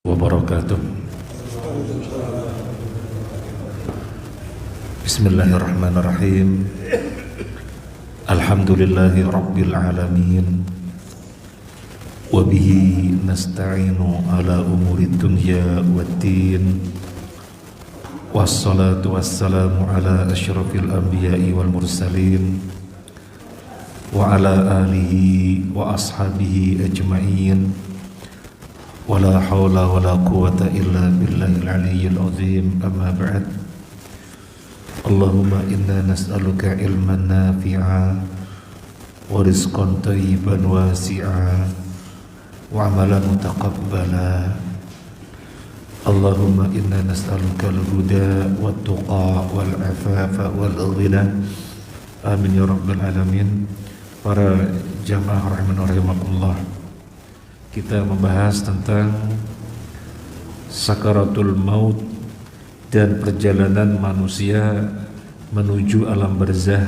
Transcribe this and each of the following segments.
wabarakatuh. Bismillahirrahmanirrahim. Alhamdulillahi rabbil alamin. Wabihi nasta'inu ala umuri dunya waddin. Wassalatu wassalamu ala asyrafil anbiya'i wal mursalin wa ala alihi wa ashabihi ajma'in. Wala hawla wala quwwata illa billahil aliyyil azim. Amma ba'd. Allahumma inna nas'aluka ilman nafi'a wa rizqan thayyiban wasi'a wa amalan mutaqabbala. Allahumma inna nas'aluka al-huda wat-tuqa wal-afafa wal-ghina. Amin ya rabbal alamin. Para jamaah rahimani wa rahimakumullah, kita membahas tentang sakaratul maut dan perjalanan manusia menuju alam barzah.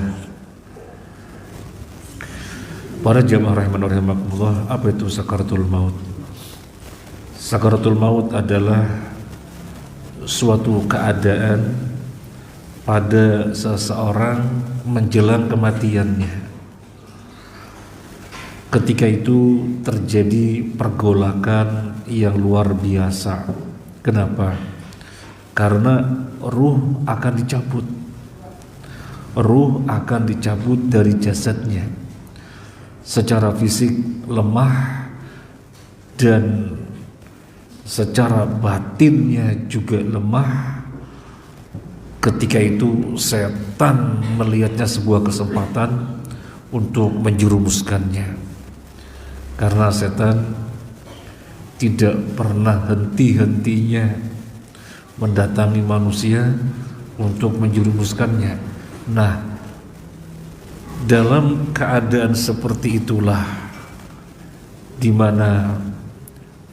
Para jamaah rahimani wa rahimakumullah, apa itu sakaratul maut? Sakaratul maut adalah suatu keadaan pada seseorang menjelang kematiannya. Ketika itu terjadi pergolakan yang luar biasa. Kenapa? Karena ruh akan dicabut. Ruh akan dicabut dari jasadnya. Secara fisik lemah dan secara batinnya juga lemah. Ketika itu setan melihatnya sebuah kesempatan untuk menjerumuskannya. Karena setan tidak pernah henti-hentinya mendatangi manusia untuk menjerumuskannya. Nah, dalam keadaan seperti itulah di mana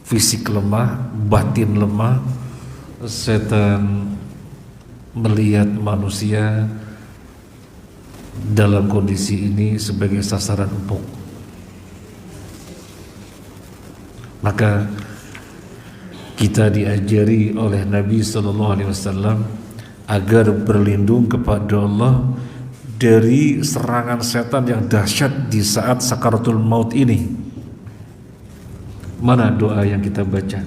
fisik lemah, batin lemah, setan melihat manusia dalam kondisi ini sebagai sasaran empuk. Maka kita diajari oleh Nabi SAW agar berlindung kepada Allah dari serangan setan yang dahsyat di saat sakaratul maut ini. Mana doa yang kita baca?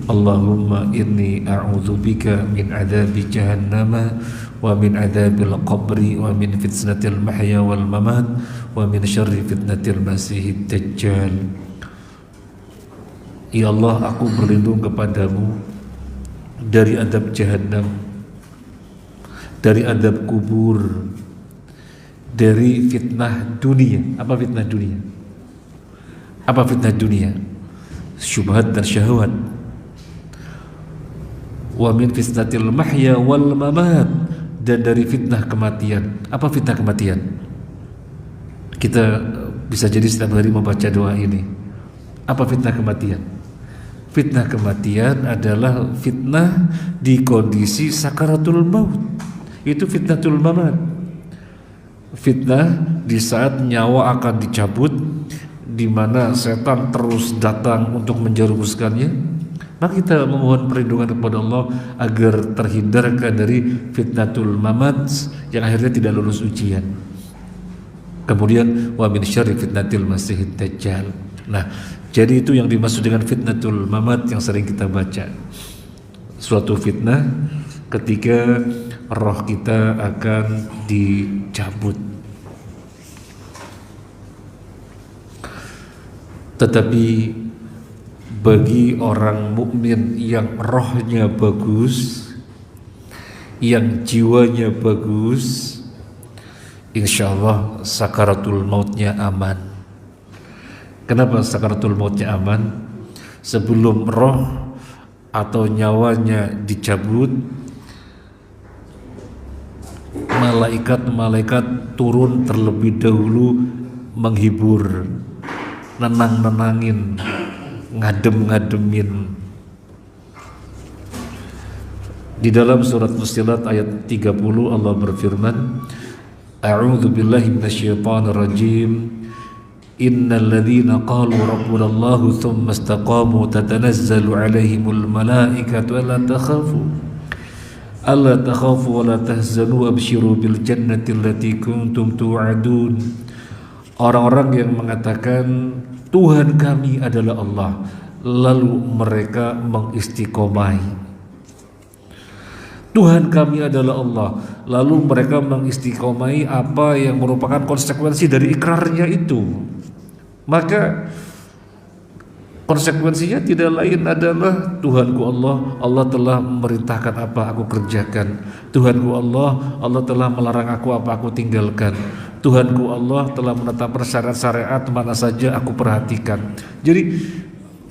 Allahumma inni a'udzubika min adzabi jahannama wa min adzabil qabri wa min fitnatil mahya wal mamat wa min syarri fitnatil masihid dajjal. Ya Allah, aku berlindung kepadamu dari adab jahannam, dari adab kubur, dari fitnah dunia. Apa fitnah dunia? Apa fitnah dunia? Syubhat dan syahwat. Wa min fitnatil mahya wal mamat, dan dari fitnah kematian. Apa fitnah kematian? Kita bisa jadi setiap hari membaca doa ini. Apa fitnah kematian? Fitnah kematian adalah fitnah di kondisi sakaratul maut. Itu fitnatul mamat. Fitnah di saat nyawa akan dicabut, di mana setan terus datang untuk menjerumuskannya. Maka kita memohon perlindungan kepada Allah agar terhindarkan dari fitnatul mamat yang akhirnya tidak lulus ujian. Kemudian wa min syarri fitnatil masihid dajjal. Nah, jadi itu yang dimaksud dengan fitnatul mamat yang sering kita baca. Suatu fitnah ketika roh kita akan dicabut. Tetapi bagi orang mukmin yang rohnya bagus, yang jiwanya bagus, insyaallah sakaratul mautnya aman. Kenapa sakaratul mautnya aman? Sebelum roh atau nyawanya dicabut, malaikat-malaikat turun terlebih dahulu menghibur, nenang-nenangin, ngadem-ngademin. Di dalam surat Fussilat ayat 30 Allah berfirman, A'udzu billahi minasyaitonir rajim. innal ladzina qalu rabbunallahu tsumma istaqamu tatanazzalu alaihimul malaikatu alla takhafu wa la tahzanu abshiru bil jannati allati kuntum tu'adun. Orang-orang yang mengatakan Tuhan kami adalah Allah, lalu mereka mengistiqomai. Tuhan kami adalah Allah, lalu mereka mengistiqomai apa yang merupakan konsekuensi dari ikrarnya itu. Maka konsekuensinya tidak lain adalah Tuhanku Allah, Allah telah memerintahkan apa aku kerjakan. Tuhanku Allah, Allah telah melarang aku apa aku tinggalkan. Tuhanku Allah telah menetapkan syariat-syariat mana saja aku perhatikan. Jadi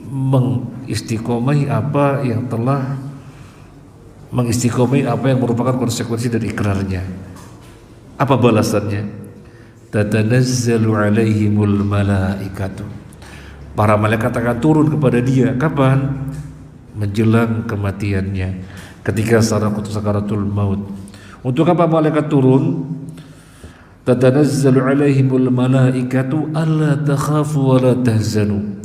mengistiqomai apa yang merupakan konsekuensi dari ikrarnya. Apa balasannya? Tatanazzalu alaihimul malaikatu. Para malaikat akan turun kepada dia. Kapan? Menjelang kematiannya, ketika sakaratul maut. Untuk apa malaikat turun? Tatanazzalu alaihimul malaikatu alla takhafu wa la tahzanu.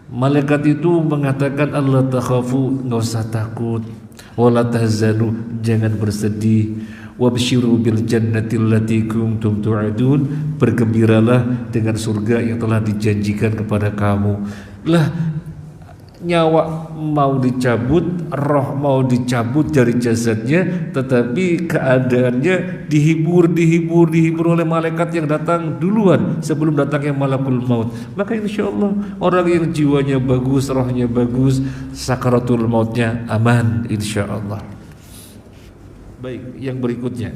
Malaikat itu mengatakan alla takhafu, enggak usah takut, wa la tahzanu, jangan bersedih, wabshiru bil jannati allati kuntum tu'adun, bergembiralah dengan surga yang telah dijanjikan kepada kamu. Lah, nyawa mau dicabut, roh mau dicabut dari jasadnya, tetapi keadaannya dihibur oleh malaikat yang datang duluan sebelum datangnya malakul maut. Maka insya Allah orang yang jiwanya bagus, rohnya bagus, sakaratul mautnya aman insya Allah. Baik, yang berikutnya,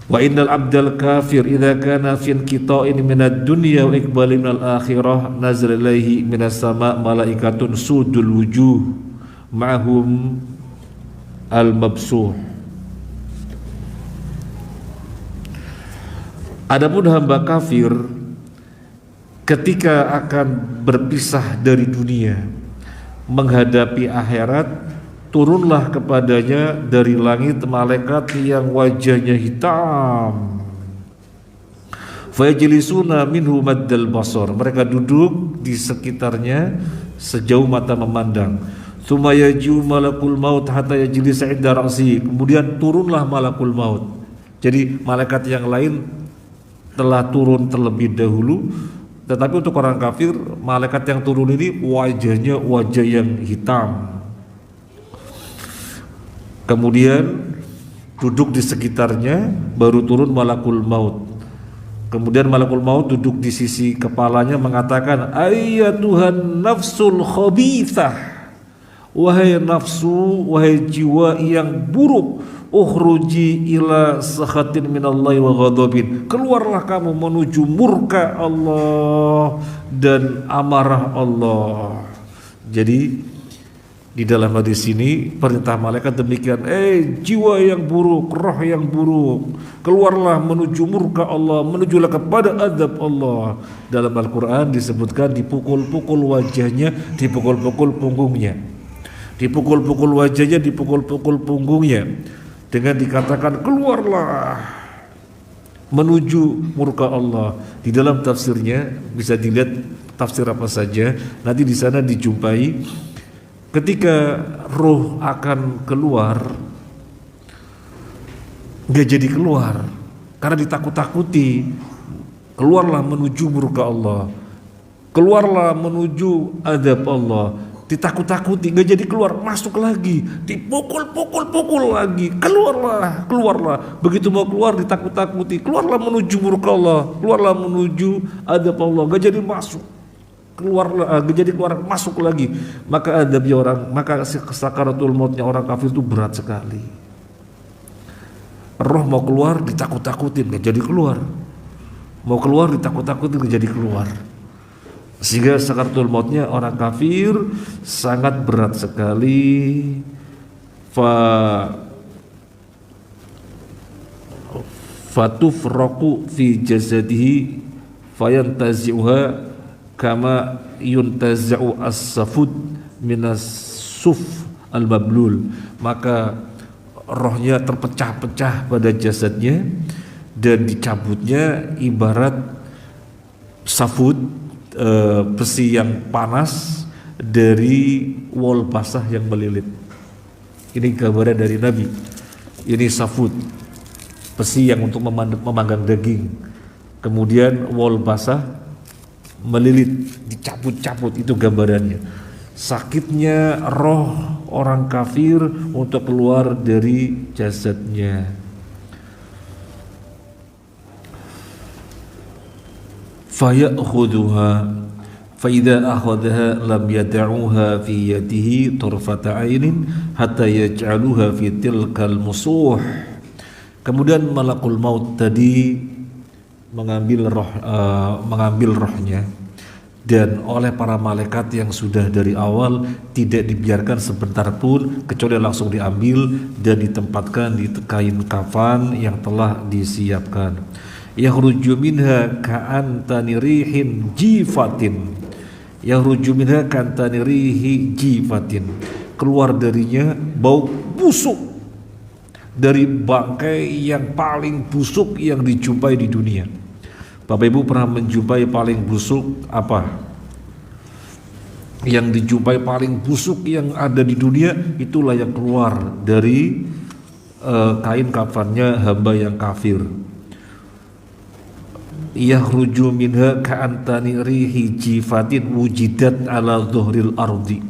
wa innal abdal kafir idza kana fi inqita'in minad dunya wa iqbalin al akhirah nazala ilaihi minas sama malaikatun sudul wujuh ma'hum al mabsuh. Adapun hamba kafir ketika akan berpisah dari dunia menghadapi akhirat, turunlah kepadanya dari langit malaikat yang wajahnya hitam. Fayajlisuna minhu maddal basar. Mereka duduk di sekitarnya sejauh mata memandang. Tsumma yaju malakul maut hatta yajlisa 'inda ra'si. Kemudian turunlah malakul maut. Jadi malaikat yang lain telah turun terlebih dahulu, tetapi untuk orang kafir malaikat yang turun ini wajahnya wajah yang hitam. Kemudian duduk di sekitarnya, baru turun malakul maut. Kemudian malakul maut duduk di sisi kepalanya mengatakan, ayyatuhan nafsul khabithah, wahai nafsu, wahai jiwa yang buruk, ukhruji ila sakhatin minallahi wa ghadabin, keluarlah kamu menuju murka Allah dan amarah Allah. Jadi di dalam hadis ini perintah malaikat demikian, jiwa yang buruk, roh yang buruk, keluarlah menuju murka Allah, menujulah kepada adab Allah. Dalam Al-Quran disebutkan dipukul-pukul wajahnya, dipukul-pukul punggungnya, dipukul-pukul wajahnya, dipukul-pukul punggungnya, dengan dikatakan keluarlah menuju murka Allah. Di dalam tafsirnya bisa dilihat tafsir apa saja, nanti di sana dijumpai. Ketika roh akan keluar, gak jadi keluar karena ditakut-takuti. Keluarlah menuju murka Allah, keluarlah menuju adab Allah, ditakut-takuti, gak jadi keluar, masuk lagi, dipukul-pukul lagi, keluarlah. Begitu mau keluar ditakut-takuti, keluarlah menuju murka Allah, keluarlah menuju adab Allah, gak jadi masuk. Keluarlah, jadi keluar masuk lagi. Maka adabnya orang, maka sakaratul mautnya orang kafir itu berat sekali. Roh mau keluar ditakut-takutin, gak jadi keluar. Mau keluar ditakut-takutin, gak jadi keluar. Sehingga sakaratul mautnya orang kafir sangat berat sekali. Fatufraqu fi jasadihi fayantazi'uha kama yuntaza'u as-safud minas suf al-mablul. Maka rohnya terpecah-pecah pada jasadnya dan dicabutnya ibarat safud, besi yang panas dari wol basah yang melilit. Ini gambaran dari Nabi. Ini safud, besi yang untuk memanggang daging. Kemudian wol basah melilit, dicabut-cabut, itu gambarannya. Sakitnya roh orang kafir untuk keluar dari jasadnya. Faya'khuduha فإذا أخذها لم يدعوها في يده طرفة عين حتى يجعلوها في تلك المصوح. Kemudian malakul maut tadi mengambil rohnya, dan oleh para malaikat yang sudah dari awal tidak dibiarkan sebentar pun kecuali langsung diambil dan ditempatkan di kain kafan yang telah disiapkan. Yakhruju minha ka'antani rihin jifatin. Yakhruju minha ka'antani rihi jifatin. Keluar darinya bau busuk dari bangkai yang paling busuk yang dijumpai di dunia. Bapak Ibu pernah menjumpai paling busuk apa? Yang dijumpai paling busuk yang ada di dunia, itulah yang keluar dari kain kafannya hamba yang kafir. Yakhruju minha ka'antani rihi jifatin wujidat ala dhuhril ardi.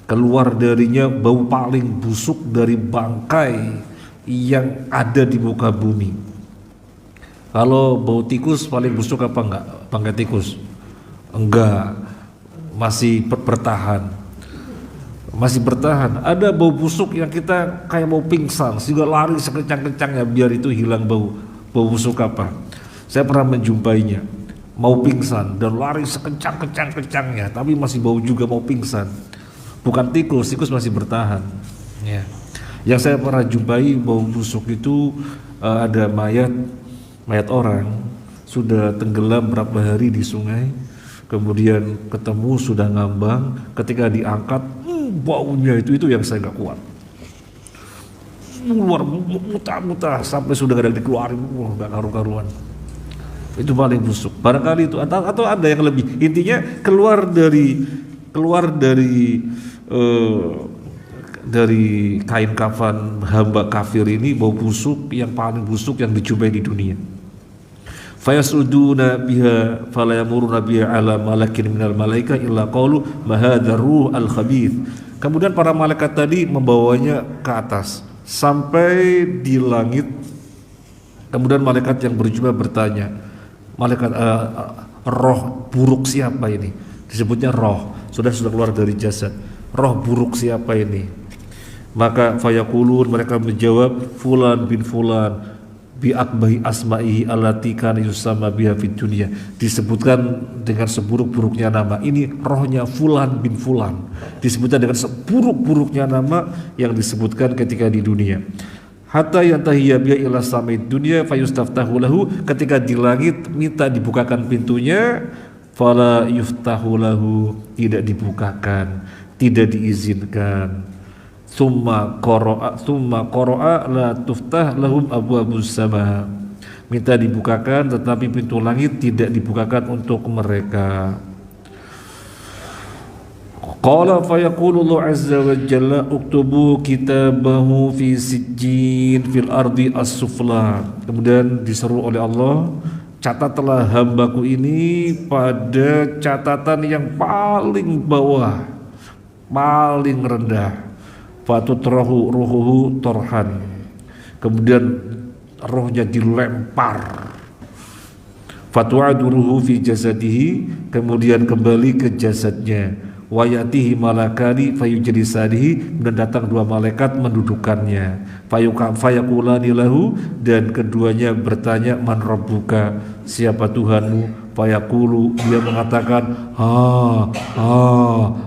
Keluar darinya bau paling busuk dari bangkai yang ada di muka bumi. Kalau bau tikus paling busuk apa enggak? Bangkai tikus? Enggak, masih bertahan. Masih bertahan. Ada bau busuk yang kita kayak mau pingsan, sehingga lari sekencang-kencangnya biar itu hilang bau. Bau busuk apa? Saya pernah menjumpainya, mau pingsan dan lari sekencang-kencangnya, tapi masih bau juga, mau pingsan. Bukan tikus, tikus masih bertahan. Ya. Yang saya pernah jumpai bau busuk itu ada mayat orang sudah tenggelam berapa hari di sungai, kemudian ketemu sudah ngambang, ketika diangkat baunya itu yang saya nggak kuat. Keluar muntah-muntah sampai sudah kadang dikeluarin, nggak karu-karuan. Itu paling busuk. Barangkali itu atau ada yang lebih. Intinya keluar dari kain kafan hamba kafir ini bau busuk yang paling busuk yang dijumpai di dunia. Fayasuduna biha fala yamuruna biha ala malakin minal malaika illa qalu ma hadzal ruh al khabith. Kemudian para malaikat tadi membawanya ke atas sampai di langit. Kemudian malaikat yang berjumpa bertanya, malaikat roh buruk siapa ini? Disebutnya roh, sudah keluar dari jasad. Roh buruk siapa ini? Maka fayaqulun, mereka menjawab, fulan bin fulan bi akbahi asma'ihi allati kana yusamma biha fid dunya. Disebutkan dengan seburuk-buruknya nama. Ini rohnya fulan bin fulan. Disebutkan dengan seburuk-buruknya nama yang disebutkan ketika di dunia. Hatta yantahiyya biha ila sama'id dunya fayustaftahu lahu. Ketika di langit minta dibukakan pintunya, fala yuftahu lahu, tidak dibukakan, tidak diizinkan. Summa qara'a la tuftah lahum abwabus sama. Minta dibukakan tetapi pintu langit tidak dibukakan untuk mereka. Qala fa yaqulu Allah azza wa jalla uktubu kitabahu fi sijjin fil ardi as-sufla. Kemudian diseru oleh Allah, catatlah hambaku ini pada catatan yang paling bawah, paling rendah. Fatutrahu ruhuhu torhan. Kemudian rohnya dilempar. Fatu'adu ruhu fi jasadihi. Kemudian kembali ke jasadnya. Wayatihi malakani fayujlisanihi. Dan datang dua malaikat mendudukannya. Fayakulani lahu. Dan keduanya bertanya, man rabbuka, siapa Tuhanmu? Fayakulu, dia mengatakan,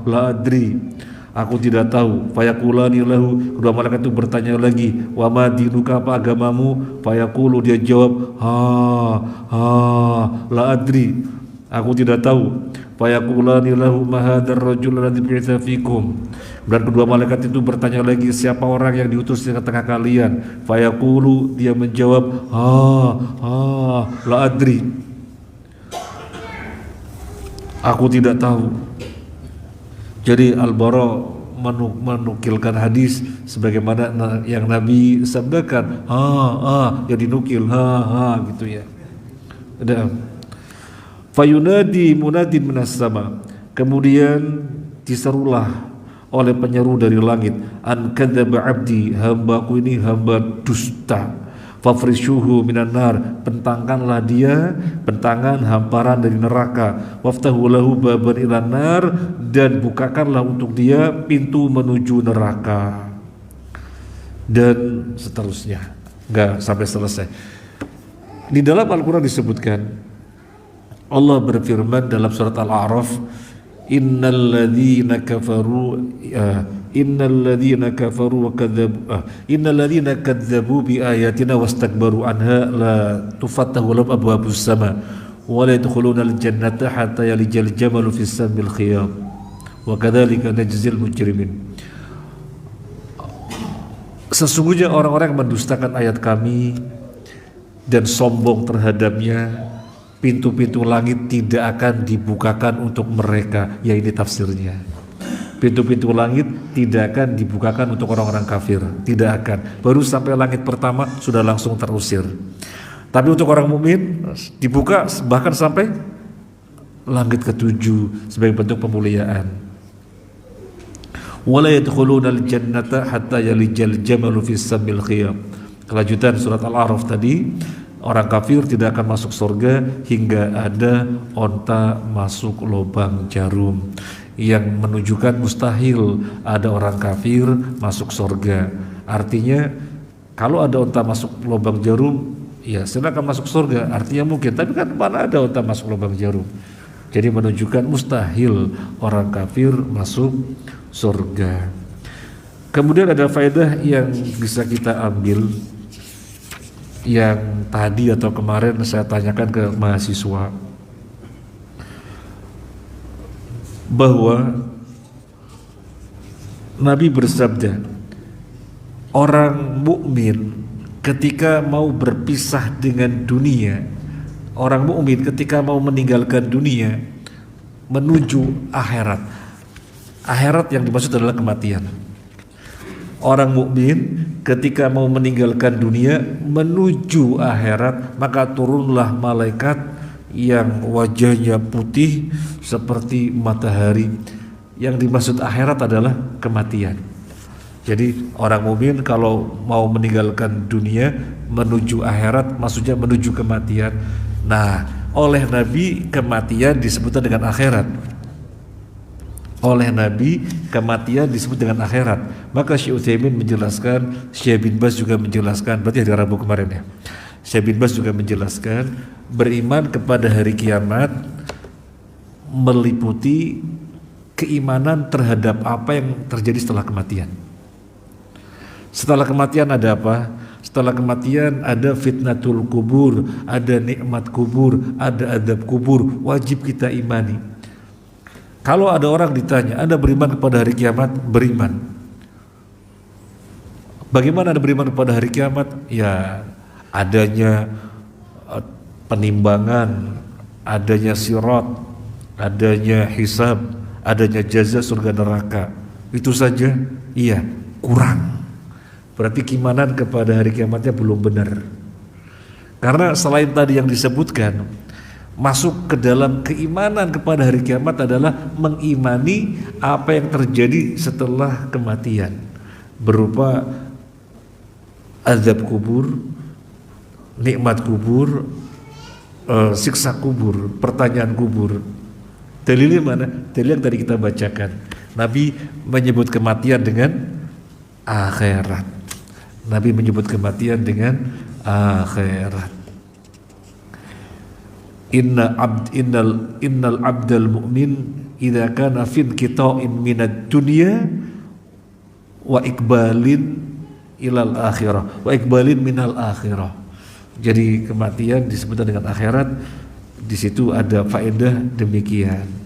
la adri, aku tidak tahu. Fayakulani lahu, kedua malaikat itu bertanya lagi, wa ma dinuka, apa agamamu? Fayaqulu, dia jawab, la adri, aku tidak tahu. Fayakulani lahu ma hadzal rajul alladzi bi'itsa fikum. Dan kedua malaikat itu bertanya lagi, siapa orang yang diutus di tengah kalian? Fayaqulu, dia menjawab, la adri, Aku tidak tahu. Jadi Al-Bara menukilkan hadis sebagaimana yang Nabi sabdakan, yang dinukil, gitu ya. Ada. Fayunadi munadin minas sama. Kemudian diserulah oleh penyeru dari langit, an kadzdzaba abdi, hambaku ini hamba dusta. Fafrishuhu minan nar, bentangkanlah dia bentangan hamparan dari neraka. Waftahu lahu baban ilan nar, dan bukakanlah untuk dia pintu menuju neraka. Dan seterusnya, enggak sampai selesai. Di dalam Al-Quran disebutkan, Allah berfirman dalam surat Al-A'raf, innal ladzina kadzabu bi ayatina wastakbaru anha la tufattahu lahum abwabus sama wa la yadkhulunal jannata hatta yalijal jamalu fis samil khiyam wa kadzalika najzil mujrimin. Sesungguhnya orang-orang yang mendustakan ayat kami dan sombong terhadapnya, pintu-pintu langit tidak akan dibukakan untuk mereka. Ya, ini tafsirnya. Pintu-pintu langit tidak akan dibukakan untuk orang-orang kafir, tidak akan. Baru sampai langit pertama sudah langsung terusir. Tapi untuk orang mukmin dibuka bahkan sampai langit ketujuh sebagai bentuk pemuliaan. Wala yadkhulunal jannata hatta yalijal jamalu fis samil khiyam. Kelanjutan surat Al-A'raf tadi, orang kafir tidak akan masuk surga hingga ada onta masuk lubang jarum, yang menunjukkan mustahil ada orang kafir masuk surga. Artinya kalau ada onta masuk lubang jarum, ya silakan masuk surga, artinya mungkin. Tapi kan mana ada onta masuk lubang jarum. Jadi menunjukkan mustahil orang kafir masuk surga. Kemudian ada faedah yang bisa kita ambil, yang tadi atau kemarin saya tanyakan ke mahasiswa, bahwa Nabi bersabda, orang mukmin ketika mau berpisah dengan dunia, orang mukmin ketika mau meninggalkan dunia menuju akhirat. Akhirat yang dimaksud adalah kematian. Orang mukmin ketika mau meninggalkan dunia menuju akhirat, maka turunlah malaikat yang wajahnya putih seperti matahari. Yang dimaksud akhirat adalah kematian. Jadi orang mukmin kalau mau meninggalkan dunia menuju akhirat, maksudnya menuju kematian. Nah, oleh Nabi kematian disebutkan dengan akhirat. Oleh Nabi kematian disebut dengan akhirat. Maka Syekh Utsaimin menjelaskan, Syekh bin Baz juga menjelaskan, berarti hari Rabu kemarin ya, Syekh bin Baz juga menjelaskan, beriman kepada hari kiamat meliputi keimanan terhadap apa yang terjadi setelah kematian. Setelah kematian ada apa? Setelah kematian ada fitnatul kubur, ada nikmat kubur, ada adab kubur, wajib kita imani. Kalau ada orang ditanya, Anda beriman kepada hari kiamat? Beriman. Bagaimana Anda beriman kepada hari kiamat? Ya, adanya penimbangan, adanya sirat, adanya hisab, adanya jaza surga neraka. Itu saja? Iya, kurang. Berarti keimanan kepada hari kiamatnya belum benar. Karena selain tadi yang disebutkan, masuk ke dalam keimanan kepada hari kiamat adalah mengimani apa yang terjadi setelah kematian, berupa azab kubur, nikmat kubur, siksa kubur, pertanyaan kubur. Dalilnya mana? Dalil yang tadi kita bacakan. Nabi menyebut kematian dengan akhirat. Nabi menyebut kematian dengan akhirat. Innal abdal mu'min idza kana fi qita'in minad dunya wa iqbalin ilal akhirah wa iqbalin minal akhirah. Jadi kematian disebut dengan akhirat. Di situ ada faedah demikian.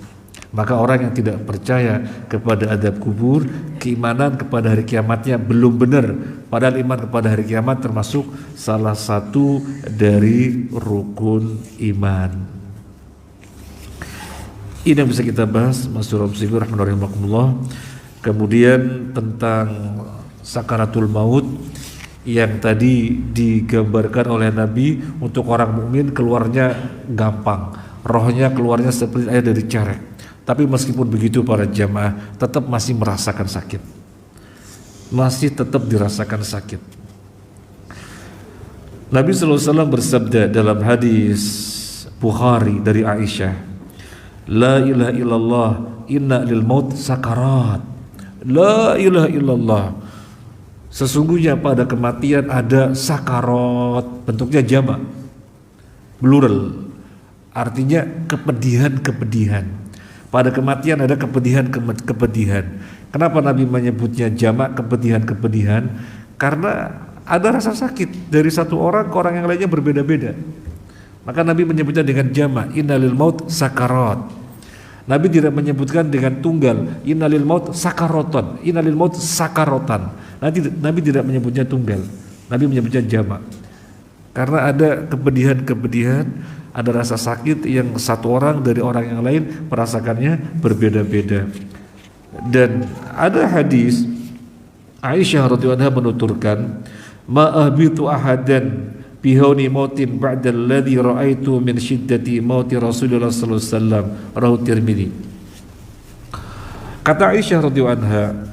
Maka orang yang tidak percaya kepada adab kubur, keimanan kepada hari kiamatnya belum benar. Padahal iman kepada hari kiamat termasuk salah satu dari rukun iman. Ini yang bisa kita bahas, Masyaallah rahimahullah. Kemudian tentang sakaratul maut yang tadi digambarkan oleh Nabi, untuk orang mukmin keluarnya gampang, rohnya keluarnya seperti air dari carek. Tapi meskipun begitu para jamaah tetap masih merasakan sakit, masih tetap dirasakan sakit. Nabi SAW bersabda dalam hadis Bukhari dari Aisyah, la ilaha illallah inna lil maut sakarat. La ilaha illallah, sesungguhnya pada kematian ada sakarat. Bentuknya jamak, plural, artinya kepedihan-kepedihan. Pada kematian ada kepedihan-kepedihan. Kenapa Nabi menyebutnya jamak, kepedihan-kepedihan? Karena ada rasa sakit dari satu orang ke orang yang lainnya berbeda-beda. Maka Nabi menyebutnya dengan jamak, innalil maut sakarat. Nabi tidak menyebutkan dengan tunggal, innalil maut sakaroton, innalil maut sakarotan. Nabi tidak menyebutnya tunggal, Nabi menyebutnya jamak. Karena ada kepedihan-kepedihan, ada rasa sakit yang satu orang dari orang yang lain merasakannya berbeda-beda. Dan ada hadis Aisyah radhiyallahu anha menuturkan, ma ahbitu ahadan bihawni mautin ba'da alladhi ra'aitu min syiddati mauti Rasulullah sallallahu alaihi wasallam, rawahu Tirmidzi. Kata Aisyah radhiyallahu anha,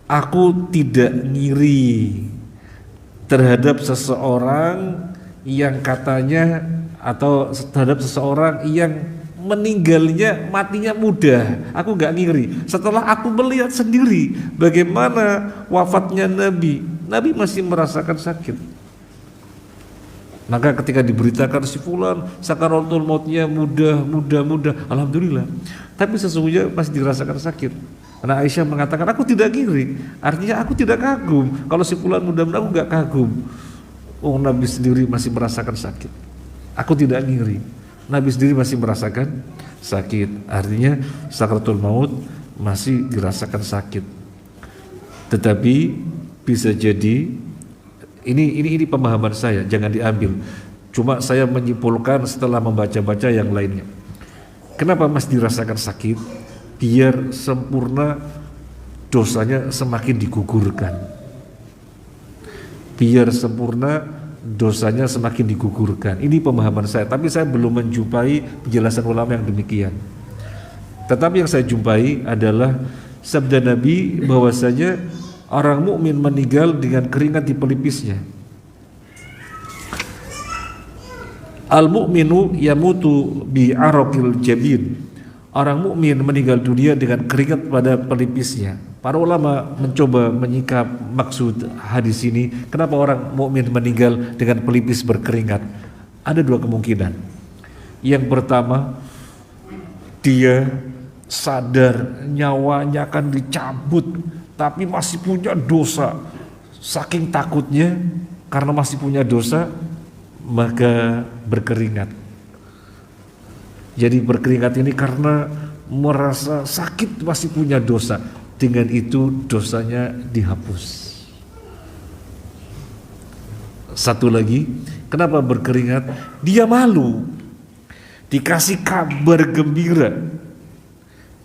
aku tidak ngiri terhadap seseorang yang katanya, atau terhadap seseorang yang meninggalnya, matinya mudah. Aku gak ngiri setelah aku melihat sendiri bagaimana wafatnya Nabi. Nabi masih merasakan sakit. Maka ketika diberitakan si fulan sakaratul mautnya mudah, alhamdulillah. Tapi sesungguhnya masih dirasakan sakit. Karena Aisyah mengatakan, aku tidak ngiri, artinya aku tidak kagum. Kalau si fulan mudah-mudahan aku gak kagum. Oh, Nabi sendiri masih merasakan sakit. Aku tidak ngiri, Nabi sendiri masih merasakan sakit. Artinya sakaratul maut masih dirasakan sakit. Tetapi bisa jadi ini pemahaman saya, jangan diambil. Cuma saya menyimpulkan setelah membaca-baca yang lainnya. Kenapa masih dirasakan sakit? Biar sempurna dosanya semakin digugurkan. Biar sempurna dosanya semakin digugurkan. Ini pemahaman saya, tapi saya belum menjumpai penjelasan ulama yang demikian. Tetapi yang saya jumpai adalah sabda Nabi bahwasanya orang mukmin meninggal dengan keringat di pelipisnya. Al-mu'minu yamutu bi araqil jabin. Orang mukmin meninggal dunia dengan keringat pada pelipisnya. Para ulama mencoba menyikap maksud hadis ini. Kenapa orang mukmin meninggal dengan pelipis berkeringat? Ada dua kemungkinan. Yang pertama, dia sadar nyawanya akan dicabut, tapi masih punya dosa. Saking takutnya karena masih punya dosa, maka berkeringat. Jadi berkeringat ini karena merasa sakit, masih punya dosa. Dengan itu dosanya dihapus. Satu lagi, kenapa berkeringat? Dia malu. Dikasih kabar gembira.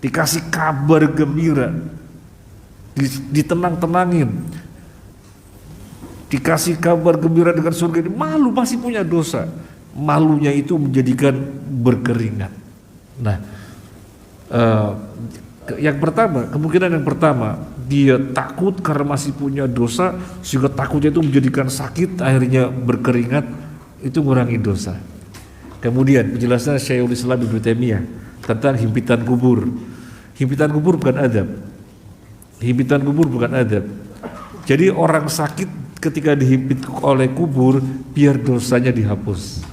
Dikasih kabar gembira. Ditenang-tenangin. Dikasih kabar gembira dengan surga, ini malu, masih punya dosa. Malunya itu menjadikan berkeringat. Nah, yang pertama, kemungkinan yang pertama, dia takut karena masih punya dosa, sehingga takutnya itu menjadikan sakit, akhirnya berkeringat, itu ngurangi dosa. Kemudian penjelasan Syekhul Islam Ibnu Taimiyah tentang himpitan kubur. Himpitan kubur bukan adab. Himpitan kubur bukan adab. Jadi orang sakit ketika dihimpit oleh kubur, biar dosanya dihapus.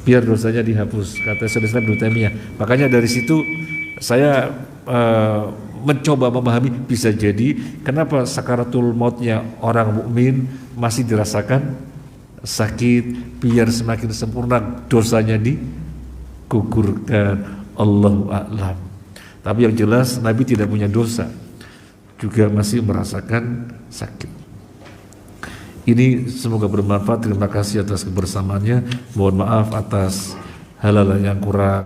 Biar dosanya dihapus, kata Syekhul Islam Ibnu Taimiyah. Makanya dari situ saya mencoba memahami, bisa jadi kenapa sakaratul mautnya orang mukmin masih dirasakan sakit, biar semakin sempurna dosanya digugurkan. Allahu a'lam. Tapi yang jelas Nabi tidak punya dosa, juga masih merasakan sakit. Ini semoga bermanfaat. Terima kasih atas kebersamaannya. Mohon maaf atas hal-hal yang kurang.